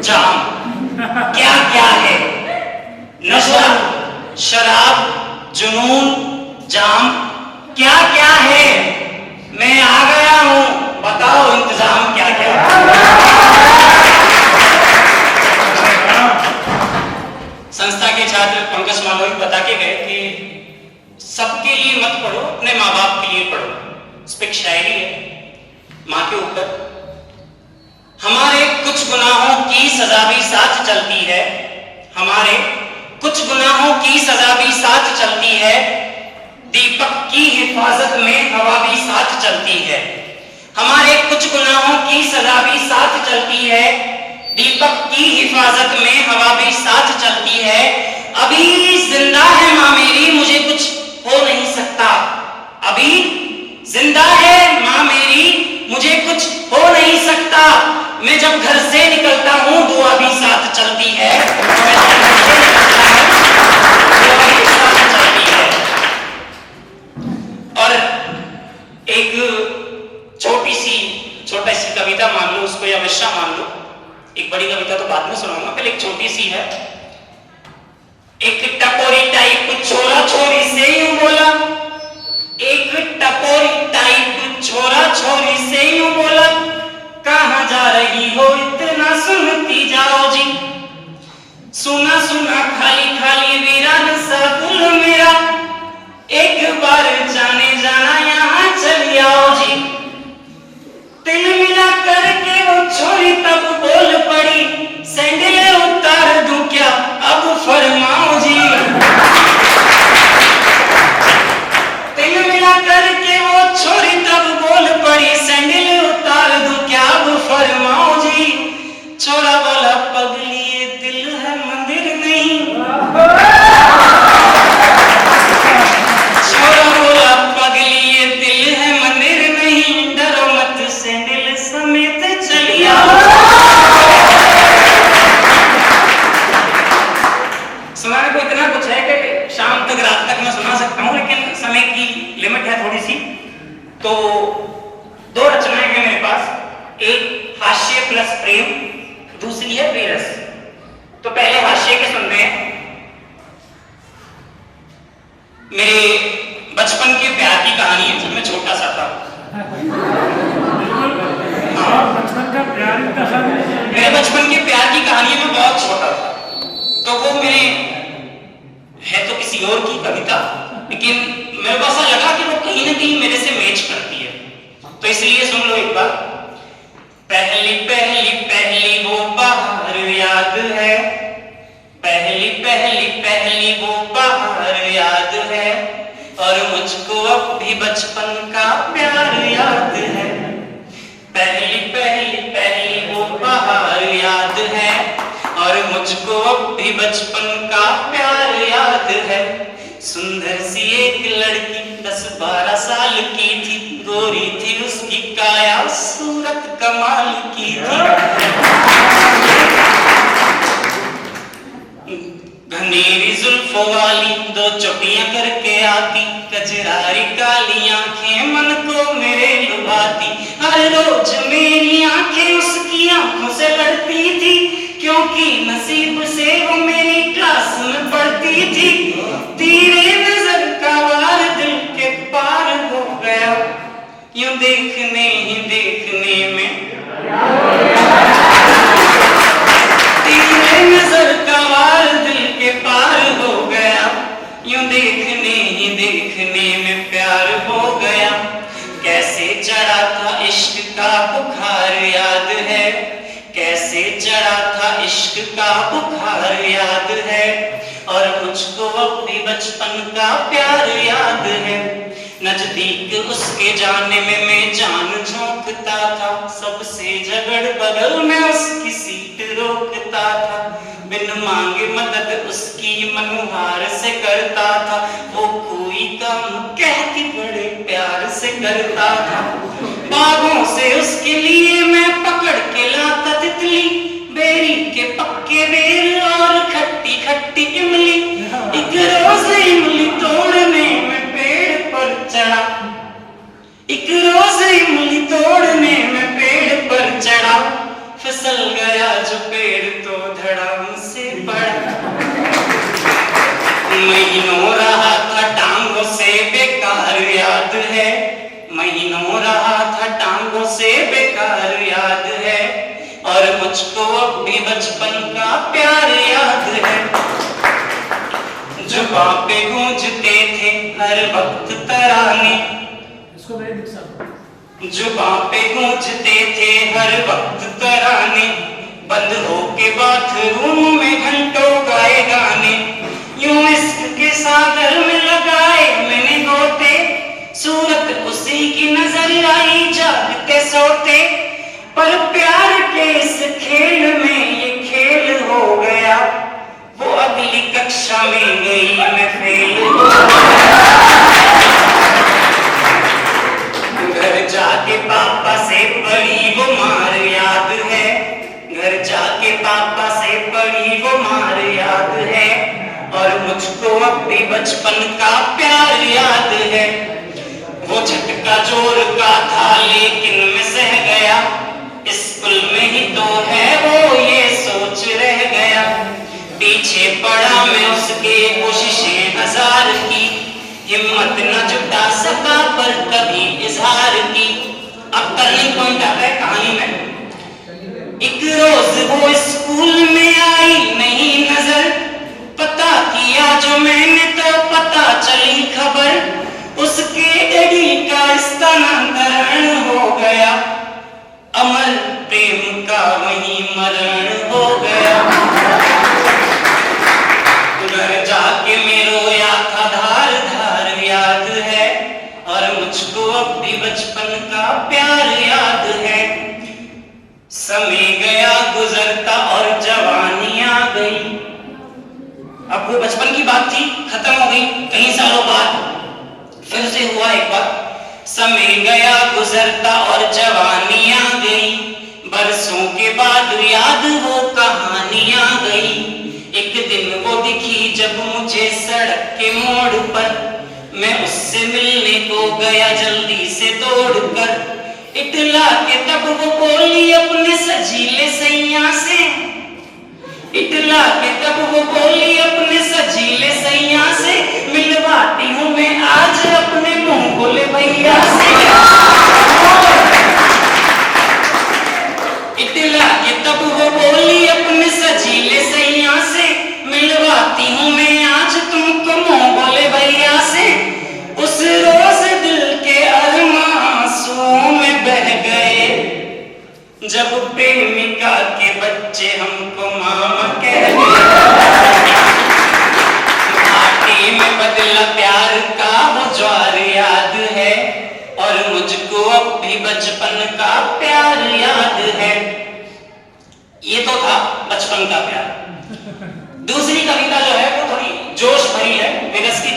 जाम क्या क्या है? नशा, शराब, जुनून, जाम क्या क्या है? मैं आ गया हूं, बताओ इंतजाम क्या क्या है? संस्था के छात्र पंकज मालवी बता के गए कि सबके लिए मत पढ़ो, अपने माँ बाप के लिए पढ़ो। इस पे एक शायरी है माँ के ऊपर। हमारे कुछ गुनाहों की सजा भी साथ चलती है, हमारे कुछ गुनाहों की सजा भी साथ चलती है, दीपक की हिफाजत में हवा भी साथ चलती है। हमारे कुछ गुनाहों की सजा भी साथ चलती है, दीपक की हिफाजत में हवा भी साथ चलती है। अभी जिंदा है माँ मेरी, मुझे कुछ हो नहीं सकता। अभी जिंदा है माँ मेरी, मुझे कुछ हो नहीं सकता। मैं जब घर से निकलता हूँ दुआ भी साथ चलती है, मैं जब घर से निकलता हूँ दुआ भी साथ चलती है। और एक छोटा सी कविता मान लो उसको, या विशा मान लो। एक बड़ी कविता तो बाद में सुनाऊंगा, पहले एक छोटी सी है। एक टपोरी टाइप छोरा छोरी से यूं बोला, एक टपोरी टाइप छोरा छोरी से यूं बोला, कहां जा रही हो इतना सुनती जाओ जी। सुना सुना खाली खाली वीरान सा दिल मेरा, एक बार जाने जाना यहां चली आओ जी। दिल मिला करके वो छोरी तब बोल पड़ी, सैंडले उतार दूं क्या अब फरमाओ जी। दिल मिला करके वो छोरी तब बोल पड़ी, सैंडले उतार दूं क्या अब फरमाओ जी। छोरा बोला पगली ये दिल है मंदिर नहीं, छोरा बोला पगली ये दिल है मंदिर नहीं, डरो मत सैंडल समेत चली आओ। सुनाने को इतना कुछ है कि शाम तक रात तक मैं सुना सकता हूं, लेकिन समय की लिमिट है थोड़ी सी। तो दो रचनाएं हैं मेरे पास, एक हास्य प्लस प्रेम, दूसरी है बेरस। तो पहले हास्य के सुनते हैं। मेरे बचपन के प्यार की कहानी है जब मैं छोटा सा था। मेरे बचपन के प्यार की कहानी में बहुत छोटा था, तो वो मेरे है तो किसी और की कविता, लेकिन मेरे को ऐसा लगा कि वो कहीं ना कहीं मेरे से मैच करती है, तो इसलिए सुन लो एक बार। पहली पहली पहली वो बाहर याद है, पहली पहली पहली वो बाहर याद है, और मुझको अब भी बचपन का प्यार याद है। पहली पहली पहली वो बाहर याद है, और मुझको अब भी बचपन का प्यार याद है। सुंदर सी एक लड़की 10-12 साल की थी, गोरी थी उसकी काया सूरत कमाल की थी। घनेरी जुल्फों वाली 2 चोटियां करके आती, कजरारी काली आंखें मन को मेरे लुभाती। हर रोज मेरी आंखें उसकी आंखों से लड़ती थी, क्योंकि नसीब से वो मेरी क्लास में पढ़ती थी। तेरे नजर का वार दिल के पार हो गया, यूं देखने ही देखने में। तेरे नजर का वार दिल के पार हो गया, यूं देखने ही देखने में प्यार हो गया। कैसे चढ़ा था इश्क का बुखार याद है, कैसे चढ़ा था इश्क का बुखार याद है, और मुझको अब भी बचपन का प्यार याद है। नजदीक उसके जाने में मैं जान झोंकता था, सबसे झगड़ बगल में उसकी सीट रोकता था। बिन मांगे मदद उसकी मनुहार से करता था, वो कोई काम कहती बड़े प्यार से करता था। बागों से उसके लिए मैं पकड़ के लाता तितली, बेरी के पक्के बेर और खट्टी खट्टी इमली। एक रोज इमली तोड़ने में पेड़ पर चढ़ा, एक रोज इमली तोड़ने में पेड़ पर चढ़ा, फिसल गया जो पेड़ तो धड़ाम से पड़ा। महीनों रहा था टांगों से बेकार याद है, महीनों रहा था टांगों से बेकार याद है, और मुझको अब भी बचपन का प्यार याद है। जुबां पे गूंजते थे हर वक्त तराने, जुबां पे गूंजते थे हर वक्त तराने, बंद होके बाथरूम में घंटों गाए गाने। यूं इश्क के सागर में लगाए मैंने गोते, सूरत उसी की नजर आई जागते सोते। पर प्यार के इस खेल में ये खेल हो गया, वो अगली कक्षा में गई मैं फेल हो गया। घर जाके पापा से पड़ी वो मार याद है, घर जाके पापा से पड़ी वो मार याद है, और मुझको अब भी बचपन का प्यार याद है। वो झटका जोर का था लेकिन मैं सह गया, स्कूल में ही तो है वो ये सोच रह गया। पीछे पड़ा मैं उसके कोशिशें हजार की, हिम्मत न जुटा सका पर कभी इजहार की। अब टर्निंग पॉइंट आता है कहानी में। एक रोज वो स्कूल में आई नहीं नजर, पता किया जो मैंने तो पता चली खबर, उसके डैडी का स्थानांतरण हो गया, अमर प्रेम का वही मरण हो गया। घर जाके मैं रोया था धार धार याद है, और मुझको अब भी बचपन का प्यार याद है। समय गया गुजरता और जवानी आ गई, अब वो बचपन की बात थी खत्म हो गई, कई सालों बाद फिर से हुआ एक बार। समय गया गुजरता और जवानी आ गई, बरसों के बाद याद वो कहानी आ गई। एक दिन वो दिखी जब मुझे सड़क के मोड़ पर, मैं उससे मिलने को गया जल्दी से दौड़कर। इटला के तब वो बोली अपने सजीले सैया से, इटला के तब वो बोली अपने सजीले सैया से, मिलवाती हूँ मैं आज अपने मुंह बोले भैया से। इटला के तब वो बोली अपने सजीले सैया से, मिलवाती हूँ मैं आज तुमको मुंह बोले भैया से। उस रोज दिल के अरमां आंसुओं में बह गए, जब प्रेमिका के बच्चे हमको मामा कह गए। घाटी में बदला प्यार का वो ज्वार याद है, और मुझको अब भी बचपन का प्यार याद है। ये तो था बचपन का प्यार। दूसरी कविता जो है वो थोड़ी जोश भरी है, विरस की